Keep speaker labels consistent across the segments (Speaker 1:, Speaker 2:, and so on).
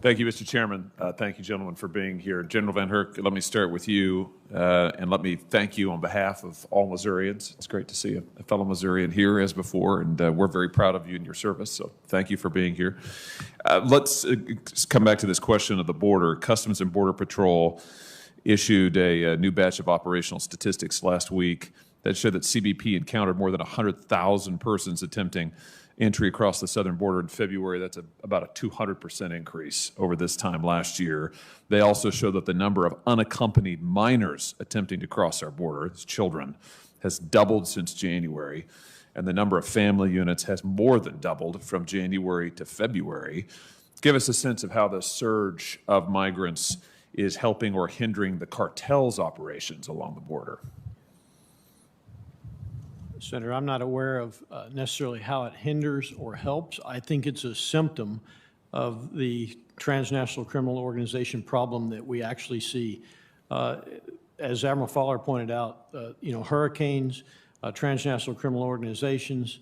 Speaker 1: Thank you, Mr. Chairman. Thank you, gentlemen, for being here. General Van Herk, let me start with you, and let me thank you on behalf of all Missourians. It's great to see a fellow Missourian here as before, and we're very proud of you and your service, so thank you for being here. Let's come back to this question of the border. Customs and Border Patrol issued a new batch of operational statistics last week that showed that CBP encountered more than 100,000 persons attempting entry across the southern border in February. That's about a 200% increase over this time last year. They also show that the number of unaccompanied minors attempting to cross our border, as children, has doubled since January, and the number of family units has more than doubled from January to February. Give us a sense of how the surge of migrants is helping or hindering the cartels' operations along the border.
Speaker 2: Senator, I'm not aware of necessarily how it hinders or helps. I think it's a symptom of the transnational criminal organization problem that we actually see. As Admiral Fowler pointed out, hurricanes, transnational criminal organizations,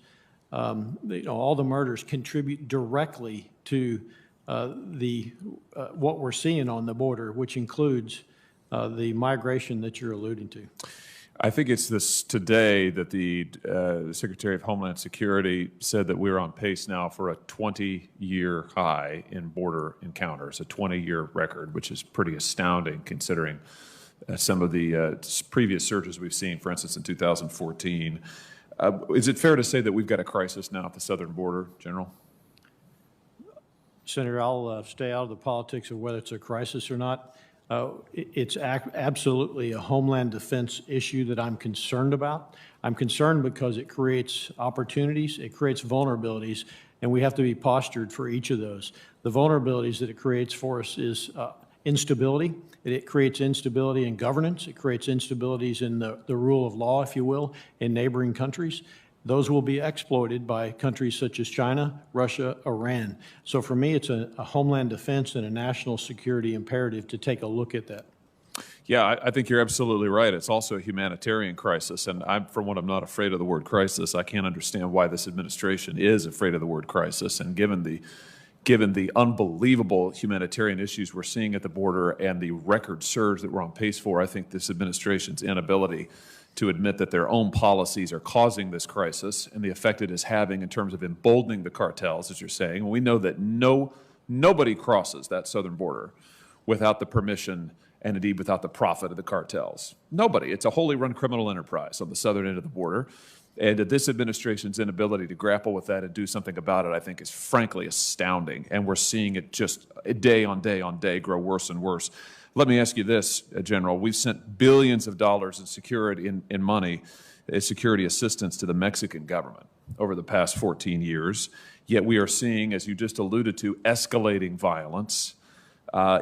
Speaker 2: all the murders contribute directly to what we're seeing on the border, which includes the migration that you're alluding to.
Speaker 1: I think it's this today that the Secretary of Homeland Security said that we're on pace now for a 20-year high in border encounters, a 20-year record, which is pretty astounding considering some of the previous surges we've seen, for instance, in 2014. Is it fair to say that we've got a crisis now at the southern border, General?
Speaker 2: Senator, I'll stay out of the politics of whether it's a crisis or not. It's absolutely a homeland defense issue that I'm concerned about. I'm concerned because it creates opportunities, it creates vulnerabilities, and we have to be postured for each of those. The vulnerabilities that it creates for us is instability. It creates instability in governance. It creates instabilities in the rule of law, if you will, in neighboring countries. Those will be exploited by countries such as China, Russia, Iran. So for me, it's a homeland defense and a national security imperative to take a look at that.
Speaker 1: Yeah, I think you're absolutely right. It's also a humanitarian crisis, and for one, I'm not afraid of the word crisis. I can't understand why this administration is afraid of the word crisis, and given the unbelievable humanitarian issues we're seeing at the border and the record surge that we're on pace for, I think this administration's inability to admit that their own policies are causing this crisis and the effect it is having in terms of emboldening the cartels, as you're saying. We know that nobody crosses that southern border without the permission and indeed without the profit of the cartels. Nobody. It's a wholly run criminal enterprise on the southern end of the border. And this administration's inability to grapple with that and do something about it, I think, is frankly astounding. And we're seeing it just day on day on day grow worse and worse. Let me ask you this, General. We've sent billions of dollars in security, in money, security assistance to the Mexican government over the past 14 years. Yet we are seeing, as you just alluded to, escalating violence,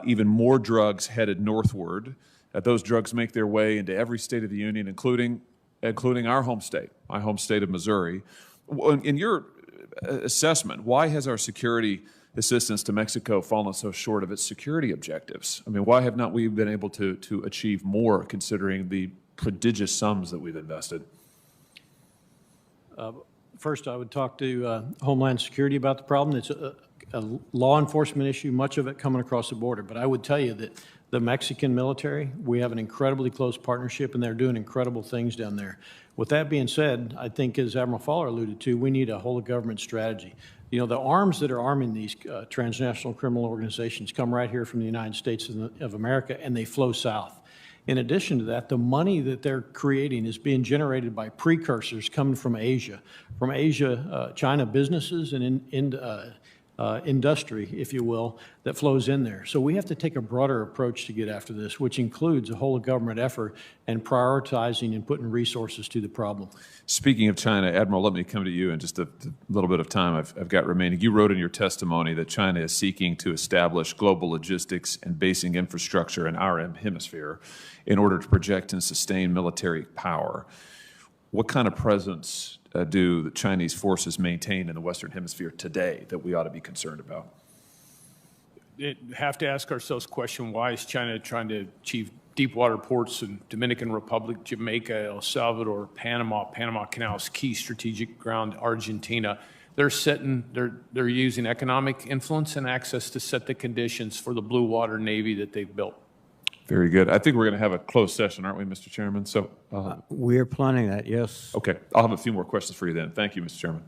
Speaker 1: even more drugs headed northward. Those drugs make their way into every state of the union, including our home state, my home state of Missouri. In your assessment, why has our security assistance to Mexico fallen so short of its security objectives? I mean, why have not we been able to achieve more considering the prodigious sums that we've invested?
Speaker 2: First, I would talk to Homeland Security about the problem. It's a law enforcement issue, much of it coming across the border. But I would tell you that the Mexican military, we have an incredibly close partnership, and they're doing incredible things down there. With that being said, I think, as Admiral Fowler alluded to, we need a whole of government strategy. You know, the arms that are arming these transnational criminal organizations come right here from the United States of America, and they flow south. In addition to that, the money that they're creating is being generated by precursors coming from Asia, China businesses and industry, if you will, that flows in there. So we have to take a broader approach to get after this, which includes a whole of government effort and prioritizing and putting resources to the problem.
Speaker 1: Speaking of China, Admiral, let me come to you in just a little bit of time I've got remaining. You wrote in your testimony that China is seeking to establish global logistics and basing infrastructure in our hemisphere in order to project and sustain military power. What kind of presence do the Chinese forces maintain in the Western Hemisphere today that we ought to be concerned about?
Speaker 3: We have to ask ourselves the question, why is China trying to achieve deep water ports in Dominican Republic, Jamaica, El Salvador, Panama? Panama Canal is key strategic ground, Argentina. they're using economic influence and access to set the conditions for the blue water Navy that they've built.
Speaker 1: Very good. I think we're going to have a closed session, aren't we, Mr. Chairman? So,
Speaker 4: We're planning that, yes.
Speaker 1: okay, I'll have a few more questions for you then. Thank you, Mr. Chairman.